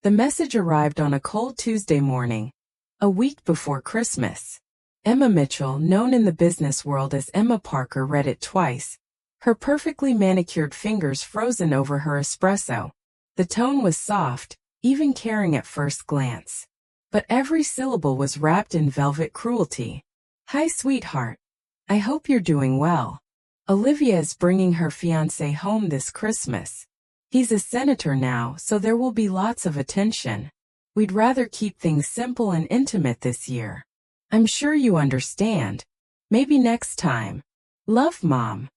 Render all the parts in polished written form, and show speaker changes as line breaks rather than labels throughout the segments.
The message arrived on a cold Tuesday morning, a week before Christmas. Emma Mitchell, known in the business world as Emma Parker, read it twice, her perfectly manicured fingers frozen over her espresso. The tone was soft, even caring at first glance. But every syllable was wrapped in velvet cruelty. "Hi, sweetheart. I hope you're doing well. Olivia is bringing her fiancé home this Christmas. He's a senator now, so there will be lots of attention. We'd rather keep things simple and intimate this year. I'm sure you understand. Maybe next time. Love, Mom."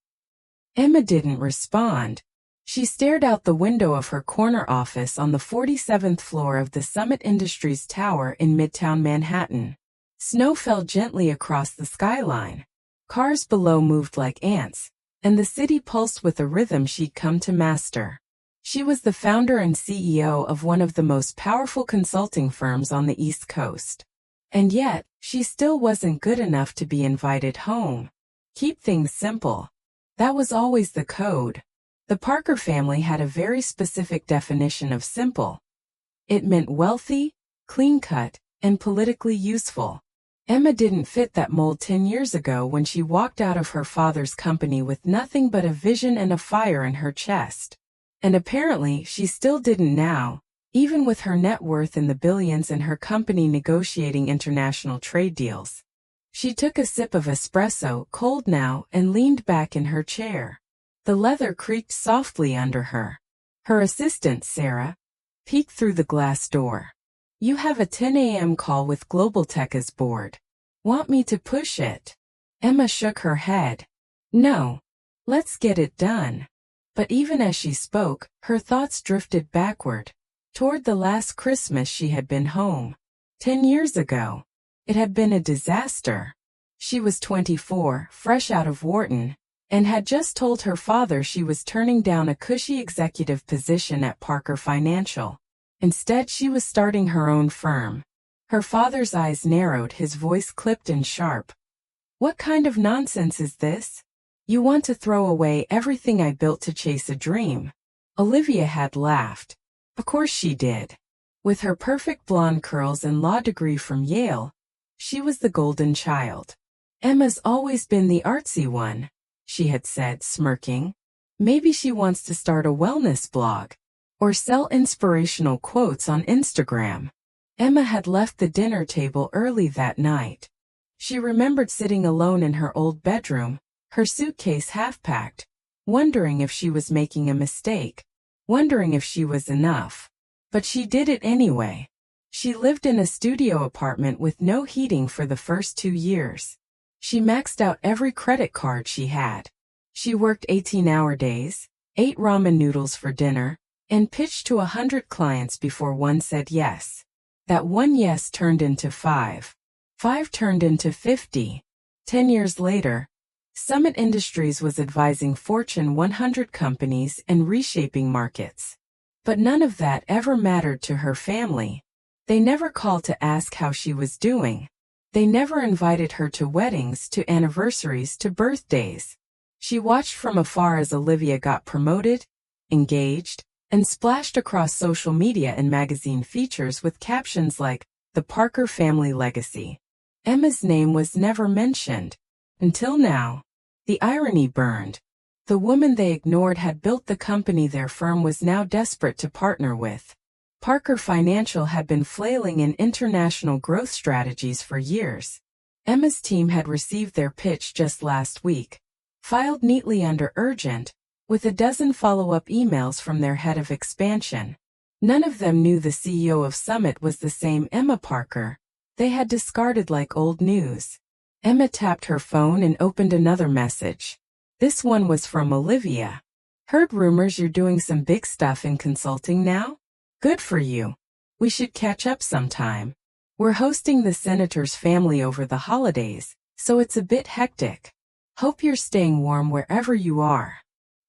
Emma didn't respond. She stared out the window of her corner office on the 47th floor of the Summit Industries Tower in Midtown Manhattan. Snow fell gently across the skyline. Cars below moved like ants, and the city pulsed with a rhythm she'd come to master. She was the founder and CEO of one of the most powerful consulting firms on the East Coast. And yet, she still wasn't good enough to be invited home. Keep things simple. That was always the code. The Parker family had a very specific definition of simple. It meant wealthy, clean-cut, and politically useful. Emma didn't fit that mold 10 years ago when she walked out of her father's company with nothing but a vision and a fire in her chest. And apparently she still didn't now, even with her net worth in the billions and her company negotiating international trade deals. She took a sip of espresso, cold now, and leaned back in her chair. The leather creaked softly under her. Her assistant, Sarah, peeked through the glass door. "You have a 10 a.m. call with Global Tech's board. Want me to push it?" Emma shook her head. "No. Let's get it done." But even as she spoke, her thoughts drifted backward, toward the last Christmas she had been home. 10 years ago. It had been a disaster. She was 24, fresh out of Wharton, and had just told her father she was turning down a cushy executive position at Parker Financial. Instead, she was starting her own firm. Her father's eyes narrowed, his voice clipped and sharp. "What kind of nonsense is this? You want to throw away everything I built to chase a dream?" Olivia had laughed. Of course she did. With her perfect blonde curls and law degree from Yale, she was the golden child. "Emma's always been the artsy one," she had said, smirking. "Maybe she wants to start a wellness blog, or sell inspirational quotes on Instagram." Emma had left the dinner table early that night. She remembered sitting alone in her old bedroom, her suitcase half-packed, wondering if she was making a mistake, wondering if she was enough. But she did it anyway. She lived in a studio apartment with no heating for the first 2 years. She maxed out every credit card she had. She worked 18-hour days, ate ramen noodles for dinner, and pitched to 100 clients before one said yes. That one yes turned into 5. 5 turned into 50. 10 years later, Summit Industries was advising Fortune 100 companies and reshaping markets. But none of that ever mattered to her family. They never called to ask how she was doing. They never invited her to weddings, to anniversaries, to birthdays. She watched from afar as Olivia got promoted, engaged, and splashed across social media and magazine features with captions like, "The Parker Family Legacy." Emma's name was never mentioned. Until now. The irony burned. The woman they ignored had built the company their firm was now desperate to partner with. Parker Financial had been flailing in international growth strategies for years. Emma's team had received their pitch just last week, filed neatly under urgent, with a dozen follow-up emails from their head of expansion. None of them knew the CEO of Summit was the same Emma Parker. They had discarded like old news. Emma tapped her phone and opened another message. This one was from Olivia. "Heard rumors you're doing some big stuff in consulting now? Good for you. We should catch up sometime. We're hosting the senator's family over the holidays, so it's a bit hectic. Hope you're staying warm wherever you are."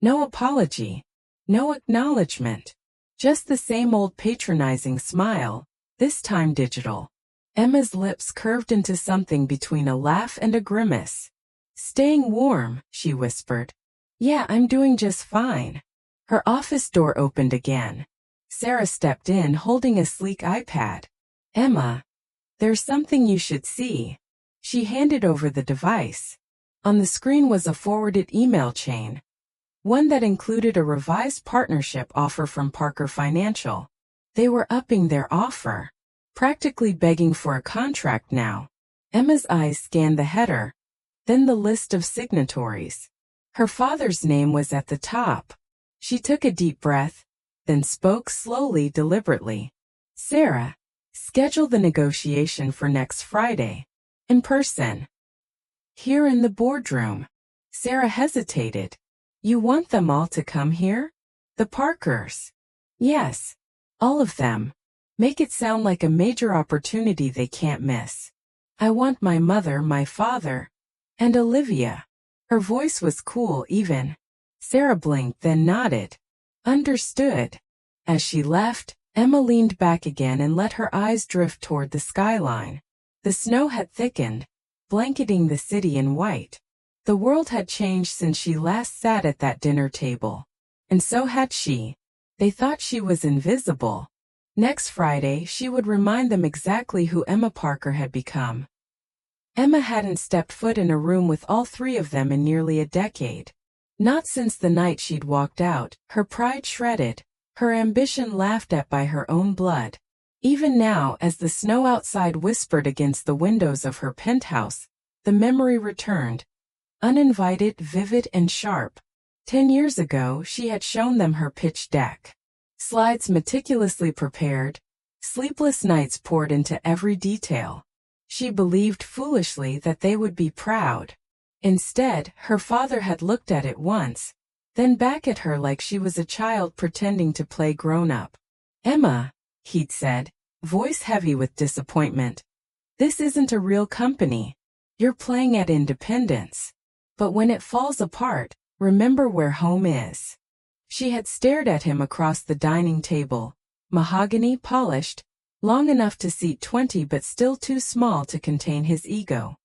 No apology. No acknowledgement. Just the same old patronizing smile, this time digital. Emma's lips curved into something between a laugh and a grimace. "Staying warm," she whispered. "Yeah, I'm doing just fine." Her office door opened again. Sarah stepped in holding a sleek iPad. "Emma, there's something you should see." She handed over the device. On the screen was a forwarded email chain, one that included a revised partnership offer from Parker Financial. They were upping their offer, practically begging for a contract now. Emma's eyes scanned the header, then the list of signatories. Her father's name was at the top. She took a deep breath, then spoke slowly, deliberately. "Sarah, schedule the negotiation for next Friday. In person. Here in the boardroom." Sarah hesitated. "You want them all to come here? The Parkers?" "Yes. All of them. Make it sound like a major opportunity they can't miss. I want my mother, my father, and Olivia." Her voice was cool, even. Sarah blinked, then nodded. "Understood." As she left, Emma leaned back again and let her eyes drift toward the skyline. The snow had thickened, blanketing the city in white. The world had changed since she last sat at that dinner table. And so had she. They thought she was invisible. Next Friday, she would remind them exactly who Emma Parker had become. Emma hadn't stepped foot in a room with all three of them in nearly a decade. Not since the night she'd walked out, her pride shredded, her ambition laughed at by her own blood. Even now, as the snow outside whispered against the windows of her penthouse, the memory returned. Uninvited, vivid, and sharp. 10 years ago, she had shown them her pitch deck. Slides meticulously prepared, sleepless nights poured into every detail. She believed foolishly that they would be proud. Instead, her father had looked at it once, then back at her like she was a child pretending to play grown-up. "Emma," he'd said, voice heavy with disappointment, "this isn't a real company. You're playing at independence. But when it falls apart, remember where home is." She had stared at him across the dining table, mahogany polished, long enough to seat 20 but still too small to contain his ego.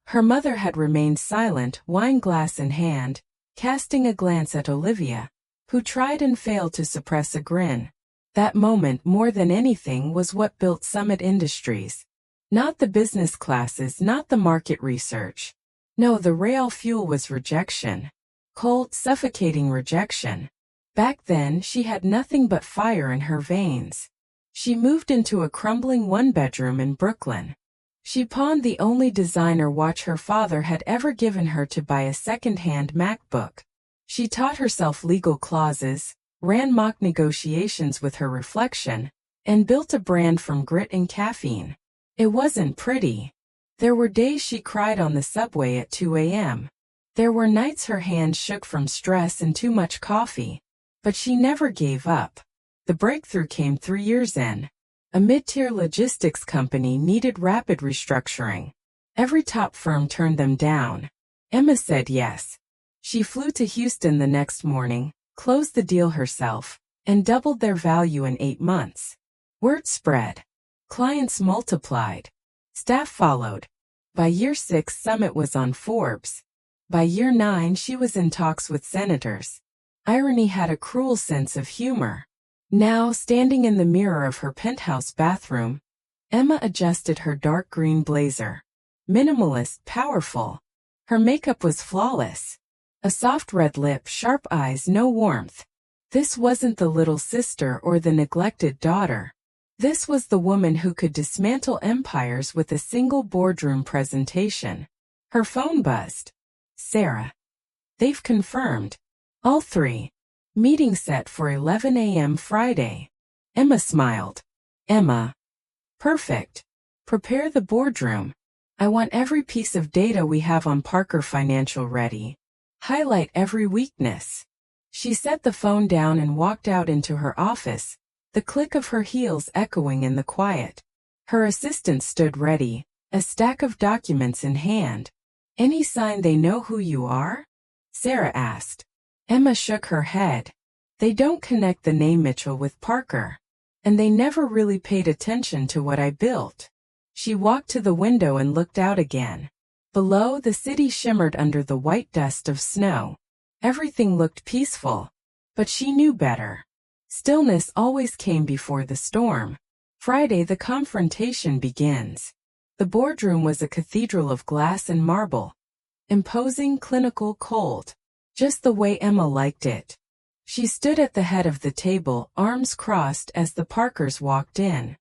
Her mother had remained silent, wine glass in hand, casting a glance at Olivia, who tried and failed to suppress a grin. That moment, more than anything, was what built Summit Industries. Not the business classes, not the market research. No, the real fuel was rejection. Cold, suffocating rejection. Back then, she had nothing but fire in her veins. She moved into a crumbling one-bedroom in Brooklyn. She pawned the only designer watch her father had ever given her to buy a second-hand MacBook. She taught herself legal clauses, ran mock negotiations with her reflection, and built a brand from grit and caffeine. It wasn't pretty. There were days she cried on the subway at 2 a.m. There were nights her hands shook from stress and too much coffee. But she never gave up. The breakthrough came 3 years in. A mid-tier logistics company needed rapid restructuring. Every top firm turned them down. Emma said yes. She flew to Houston the next morning, closed the deal herself, and doubled their value in 8 months. Word spread. Clients multiplied. Staff followed. By year 6, Summit was on Forbes. By year 9, she was in talks with senators. Irony had a cruel sense of humor. Now, standing in the mirror of her penthouse bathroom, Emma adjusted her dark green blazer. Minimalist, powerful. Her makeup was flawless. A soft red lip, sharp eyes, no warmth. This wasn't the little sister or the neglected daughter. This was the woman who could dismantle empires with a single boardroom presentation. Her phone buzzed. "Sarah. They've confirmed. All 3. Meeting set for 11 a.m. Friday." Emma smiled. "Emma. Perfect. Prepare the boardroom. I want every piece of data we have on Parker Financial ready. Highlight every weakness." She set the phone down and walked out into her office, the click of her heels echoing in the quiet. Her assistant stood ready, a stack of documents in hand. "Any sign they know who you are?" Sarah asked. Emma shook her head. "They don't connect the name Mitchell with Parker. And they never really paid attention to what I built." She walked to the window and looked out again. Below, the city shimmered under the white dust of snow. Everything looked peaceful. But she knew better. Stillness always came before the storm. Friday, the confrontation begins. The boardroom was a cathedral of glass and marble. Imposing, clinical, cold. Just the way Emma liked it. She stood at the head of the table, arms crossed as the Parkers walked in.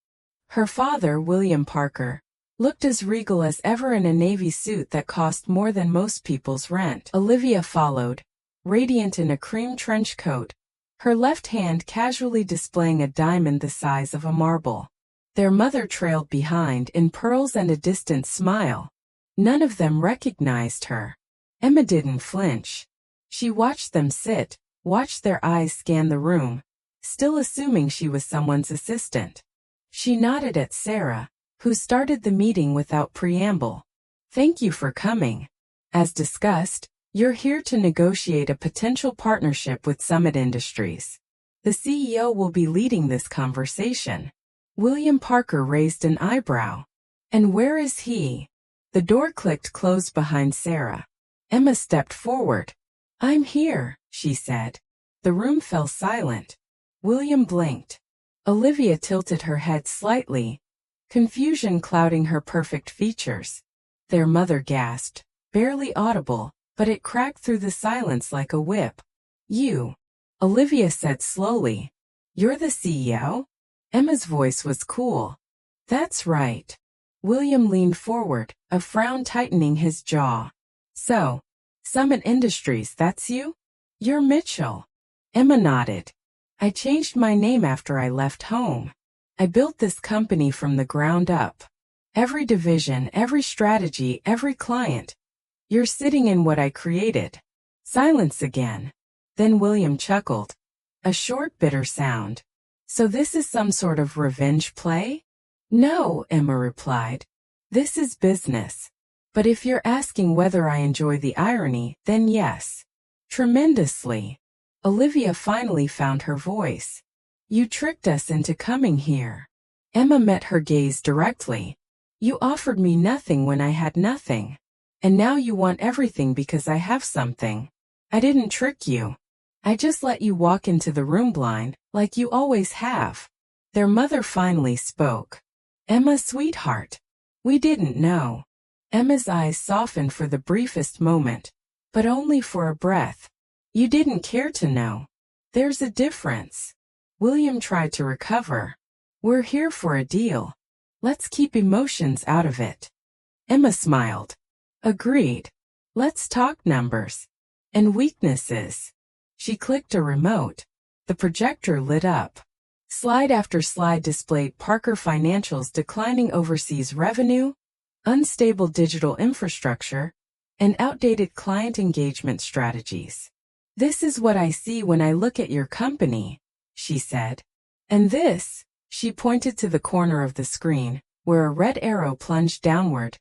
Her father, William Parker, looked as regal as ever in a navy suit that cost more than most people's rent. Olivia followed, radiant in a cream trench coat, her left hand casually displaying a diamond the size of a marble. Their mother trailed behind in pearls and a distant smile. None of them recognized her. Emma didn't flinch. She watched them sit, watched their eyes scan the room, still assuming she was someone's assistant. She nodded at Sarah, who started the meeting without preamble. "Thank you for coming. As discussed, you're here to negotiate a potential partnership with Summit Industries. The CEO will be leading this conversation." William Parker raised an eyebrow. "And where is he?" The door clicked closed behind Sarah. Emma stepped forward. "I'm here," she said. The room fell silent. William blinked. Olivia tilted her head slightly, confusion clouding her perfect features. Their mother gasped, barely audible, but it cracked through the silence like a whip. "You," Olivia said slowly. "You're the CEO?" Emma's voice was cool. "That's right." William leaned forward, a frown tightening his jaw. "So, Summit Industries, that's you? You're Mitchell." Emma nodded. "I changed my name after I left home. I built this company from the ground up. Every division, every strategy, every client. You're sitting in what I created." Silence again. Then William chuckled. A short, bitter sound. "So this is some sort of revenge play?" "No," Emma replied. "This is business. But if you're asking whether I enjoy the irony, then yes. Tremendously." Olivia finally found her voice. "You tricked us into coming here." Emma met her gaze directly. "You offered me nothing when I had nothing. And now you want everything because I have something. I didn't trick you. I just let you walk into the room blind, like you always have." Their mother finally spoke. "Emma, sweetheart. We didn't know." Emma's eyes softened for the briefest moment, but only for a breath. "You didn't care to know. There's a difference." William tried to recover. "We're here for a deal. Let's keep emotions out of it." Emma smiled. "Agreed. Let's talk numbers. And weaknesses." She clicked a remote. The projector lit up. Slide after slide displayed Parker Financial's declining overseas revenue, unstable digital infrastructure, and outdated client engagement strategies. "This is what I see when I look at your company," she said. "And this," she pointed to the corner of the screen, where a red arrow plunged downward,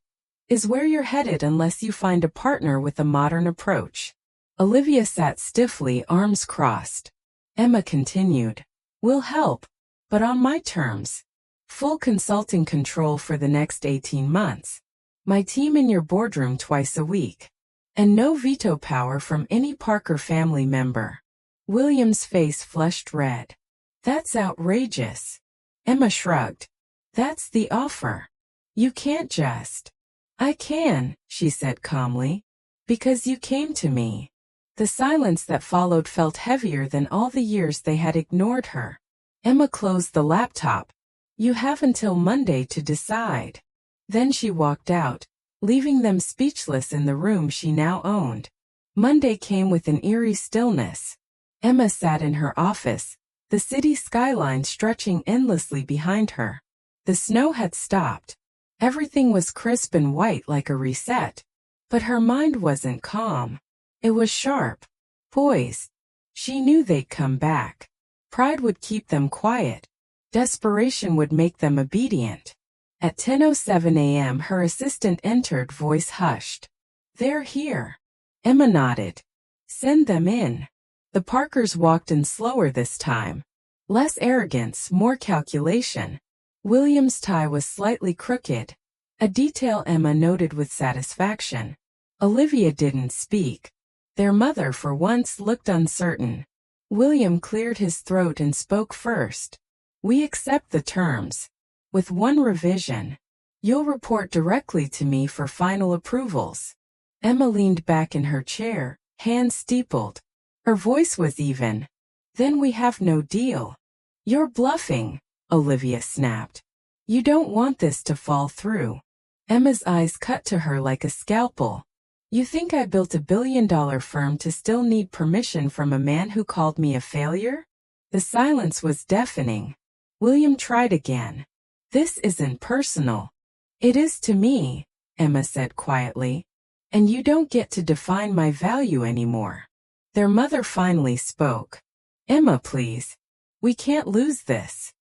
"is where you're headed unless you find a partner with a modern approach." Olivia sat stiffly, arms crossed. Emma continued. "We'll help, but on my terms. Full consulting control for the next 18 months. My team in your boardroom twice a week. And no veto power from any Parker family member." William's face flushed red. "That's outrageous." Emma shrugged. "That's the offer. You can't just." "I can," she said calmly. "Because you came to me." The silence that followed felt heavier than all the years they had ignored her. Emma closed the laptop. "You have until Monday to decide." Then she walked out, leaving them speechless in the room she now owned. Monday came with an eerie stillness. Emma sat in her office, the city skyline stretching endlessly behind her. The snow had stopped. Everything was crisp and white like a reset. But her mind wasn't calm. It was sharp, poised. She knew they'd come back. Pride would keep them quiet. Desperation would make them obedient. At 10:07 a.m. her assistant entered, voice hushed. "They're here." Emma nodded. "Send them in." The Parkers walked in slower this time. Less arrogance, more calculation. William's tie was slightly crooked, a detail Emma noted with satisfaction. Olivia didn't speak. Their mother for once looked uncertain. William cleared his throat and spoke first. We accept the terms. With one revision. You'll report directly to me for final approvals. Emma leaned back in her chair, hands steepled. Her voice was even. Then we have no deal. You're bluffing, Olivia snapped. You don't want this to fall through. Emma's eyes cut to her like a scalpel. You think I built a billion-dollar firm to still need permission from a man who called me a failure? The silence was deafening. William tried again. This isn't personal. It is to me, Emma said quietly. And you don't get to define my value anymore. Their mother finally spoke. Emma, please. We can't lose this.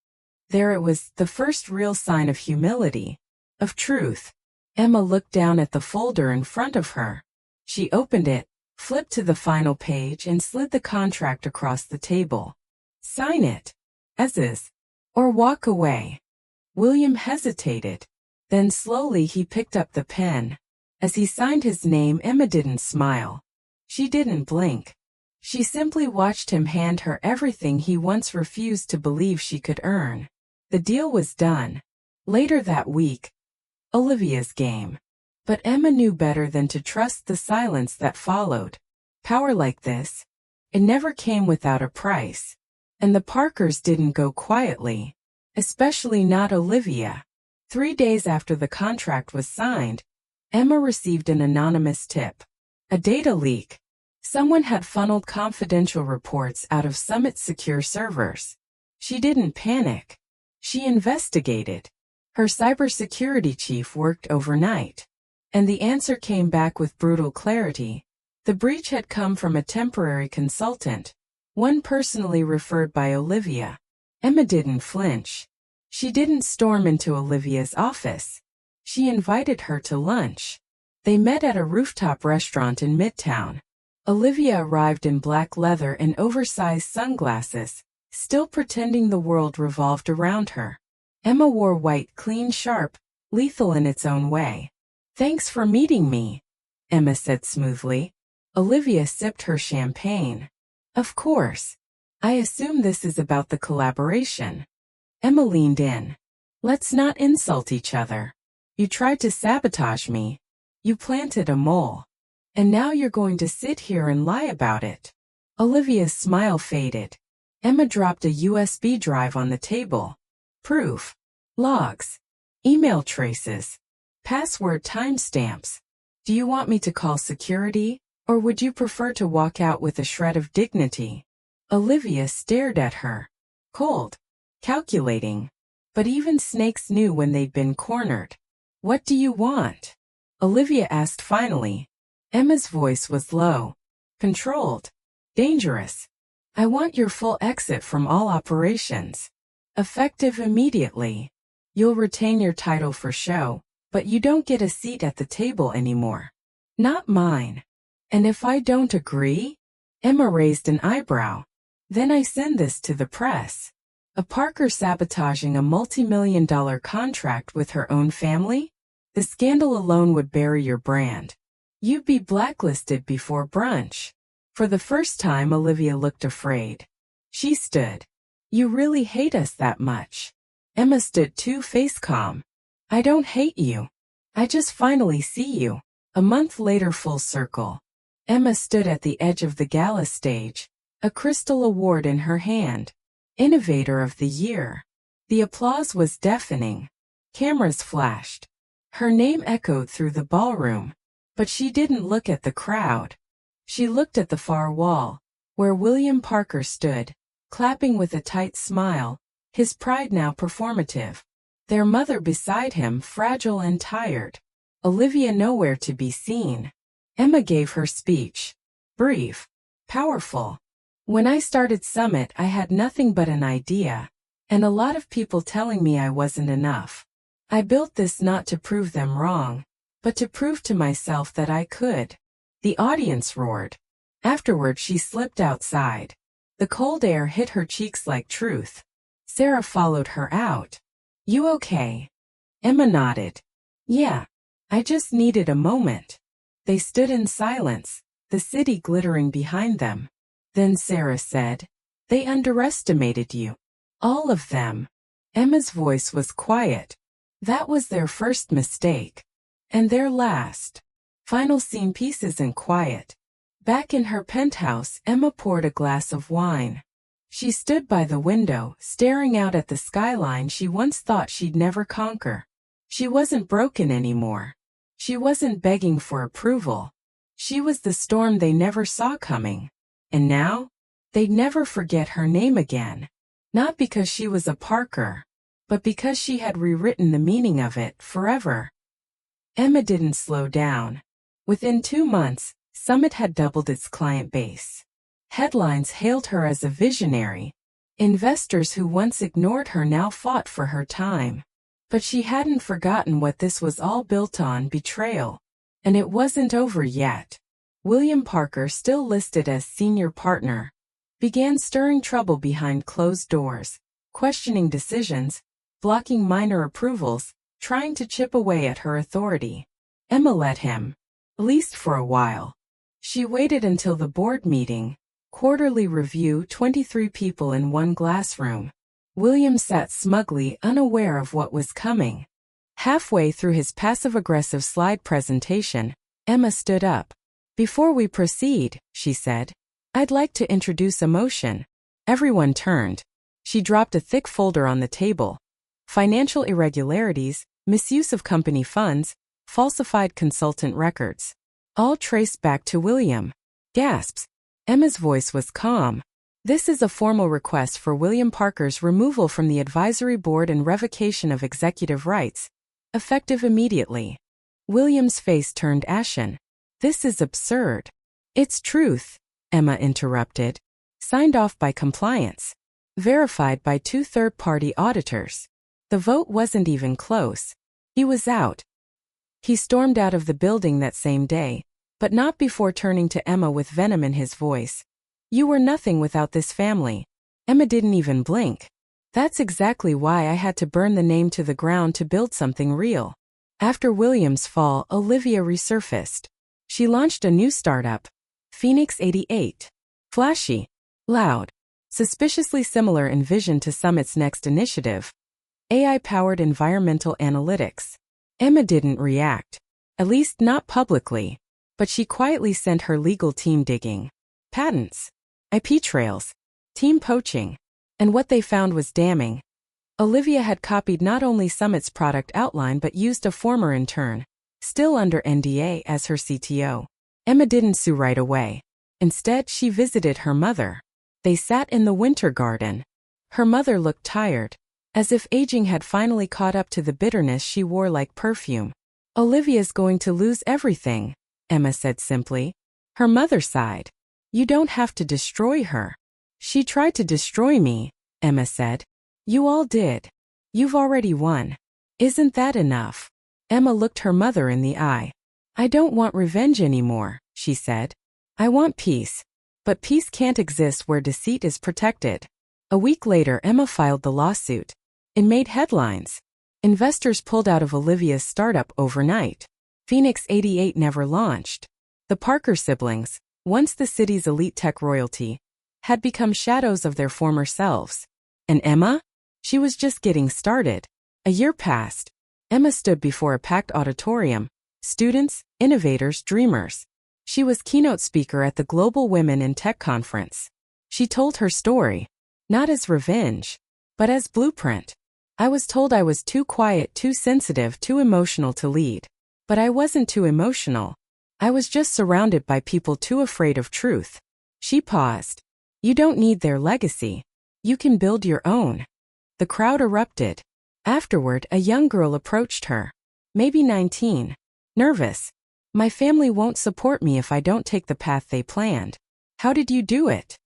There it was, the first real sign of humility, of truth. Emma looked down at the folder in front of her. She opened it, flipped to the final page and slid the contract across the table. Sign it. As is. Or walk away. William hesitated. Then slowly he picked up the pen. As he signed his name, Emma didn't smile. She didn't blink. She simply watched him hand her everything he once refused to believe she could earn. The deal was done. Later that week, Olivia's game. But Emma knew better than to trust the silence that followed. Power like this, it never came without a price. And the Parkers didn't go quietly. Especially not Olivia. 3 days after the contract was signed, Emma received an anonymous tip. A data leak. Someone had funneled confidential reports out of Summit's secure servers. She didn't panic. She investigated. Her cybersecurity chief worked overnight. And the answer came back with brutal clarity. The breach had come from a temporary consultant, one personally referred by Olivia. Emma didn't flinch. She didn't storm into Olivia's office. She invited her to lunch. They met at a rooftop restaurant in Midtown. Olivia arrived in black leather and oversized sunglasses, still pretending the world revolved around her. Emma wore white, clean, sharp, lethal in its own way. Thanks for meeting me, Emma said smoothly. Olivia sipped her champagne. Of course. I assume this is about the collaboration. Emma leaned in. Let's not insult each other. You tried to sabotage me. You planted a mole. And now you're going to sit here and lie about it. Olivia's smile faded. Emma dropped a USB drive on the table. Proof. Logs. Email traces. Password timestamps. Do you want me to call security, or would you prefer to walk out with a shred of dignity? Olivia stared at her. Cold. Calculating. But even snakes knew when they'd been cornered. What do you want? Olivia asked finally. Emma's voice was low. Controlled. Dangerous. I want your full exit from all operations. Effective immediately. You'll retain your title for show, but you don't get a seat at the table anymore. Not mine. And if I don't agree? Emma raised an eyebrow. Then I send this to the press. A Parker sabotaging a multi-million-dollar contract with her own family? The scandal alone would bury your brand. You'd be blacklisted before brunch. For the first time, Olivia looked afraid. She stood. You really hate us that much. Emma stood too, face calm. I don't hate you. I just finally see you. A month later, full circle. Emma stood at the edge of the gala stage, a crystal award in her hand. Innovator of the Year. The applause was deafening. Cameras flashed. Her name echoed through the ballroom. But she didn't look at the crowd. She looked at the far wall, where William Parker stood, clapping with a tight smile, his pride now performative. Their mother beside him, fragile and tired. Olivia nowhere to be seen. Emma gave her speech. Brief. Powerful. When I started Summit, I had nothing but an idea, and a lot of people telling me I wasn't enough. I built this not to prove them wrong, but to prove to myself that I could. The audience roared. Afterward, she slipped outside. The cold air hit her cheeks like truth. Sarah followed her out. You okay? Emma nodded. Yeah. I just needed a moment. They stood in silence, the city glittering behind them. Then Sarah said, They underestimated you. All of them. Emma's voice was quiet. That was their first mistake. And their last. Final scene piece isn't quiet. Back in her penthouse, Emma poured a glass of wine. She stood by the window, staring out at the skyline she once thought she'd never conquer. She wasn't broken anymore. She wasn't begging for approval. She was the storm they never saw coming. And now, they'd never forget her name again. Not because she was a Parker, but because she had rewritten the meaning of it forever. Emma didn't slow down. Within 2 months, Summit had doubled its client base. Headlines hailed her as a visionary. Investors who once ignored her now fought for her time. But she hadn't forgotten what this was all built on: betrayal. And it wasn't over yet. William Parker, still listed as senior partner, began stirring trouble behind closed doors, questioning decisions, blocking minor approvals, trying to chip away at her authority. Emma let him. At least for a while. She waited until the board meeting. Quarterly review, 23 people in one glass room. William sat smugly, unaware of what was coming. Halfway through his passive-aggressive slide presentation, Emma stood up. "Before we proceed," she said, "I'd like to introduce a motion." Everyone turned. She dropped a thick folder on the table. Financial irregularities, misuse of company funds, falsified consultant records. All traced back to William. Gasps. Emma's voice was calm. "This is a formal request for William Parker's removal from the advisory board and revocation of executive rights, effective immediately." William's face turned ashen. "This is absurd." "It's truth," Emma interrupted. "Signed off by compliance. Verified by 2 third-party auditors. The vote wasn't even close. He was out." He stormed out of the building that same day, but not before turning to Emma with venom in his voice. "You were nothing without this family." Emma didn't even blink. "That's exactly why I had to burn the name to the ground to build something real." After William's fall, Olivia resurfaced. She launched a new startup, Phoenix 88. Flashy, loud, suspiciously similar in vision to Summit's next initiative, AI-powered environmental analytics. Emma didn't react, at least not publicly, but she quietly sent her legal team digging. Patents, IP trails, team poaching, and what they found was damning. Olivia had copied not only Summit's product outline but used a former intern, still under NDA, as her CTO. Emma didn't sue right away. Instead, she visited her mother. They sat in the winter garden. Her mother looked tired, as if aging had finally caught up to the bitterness she wore like perfume. "Olivia's going to lose everything," Emma said simply. Her mother sighed. "You don't have to destroy her." "She tried to destroy me," Emma said. "You all did. You've already won. Isn't that enough?" Emma looked her mother in the eye. "I don't want revenge anymore," she said. "I want peace. But peace can't exist where deceit is protected." A week later, Emma filed the lawsuit. It made headlines. Investors pulled out of Olivia's startup overnight. Phoenix 88 never launched. The Parker siblings, once the city's elite tech royalty, had become shadows of their former selves. And Emma? She was just getting started. A year passed. Emma stood before a packed auditorium. Students, innovators, dreamers. She was keynote speaker at the Global Women in Tech Conference. She told her story, not as revenge, but as blueprint. "I was told I was too quiet, too sensitive, too emotional to lead. But I wasn't too emotional. I was just surrounded by people too afraid of truth." She paused. "You don't need their legacy. You can build your own." The crowd erupted. Afterward, a young girl approached her. Maybe 19. Nervous. "My family won't support me if I don't take the path they planned." "How did you do it?"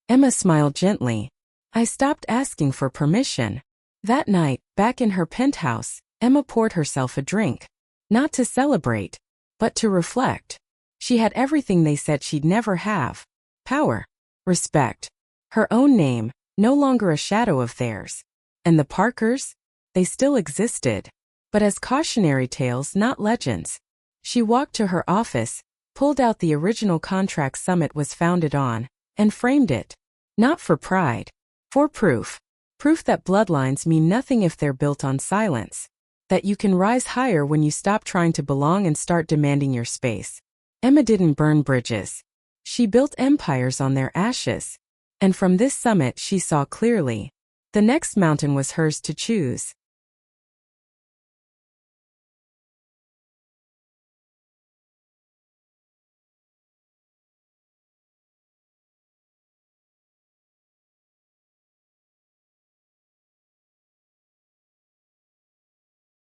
Emma smiled gently. "I stopped asking for permission." That night, back in her penthouse, Emma poured herself a drink. Not to celebrate, but to reflect. She had everything they said she'd never have. Power. Respect. Her own name, no longer a shadow of theirs. And the Parkers? They still existed. But as cautionary tales, not legends. She walked to her office, pulled out the original contract Summit was founded on, and framed it. Not for pride. For proof. Proof that bloodlines mean nothing if they're built on silence. That you can rise higher when you stop trying to belong and start demanding your space. Emma didn't burn bridges. She built empires on their ashes. And from this summit she saw clearly. The next mountain was hers to choose.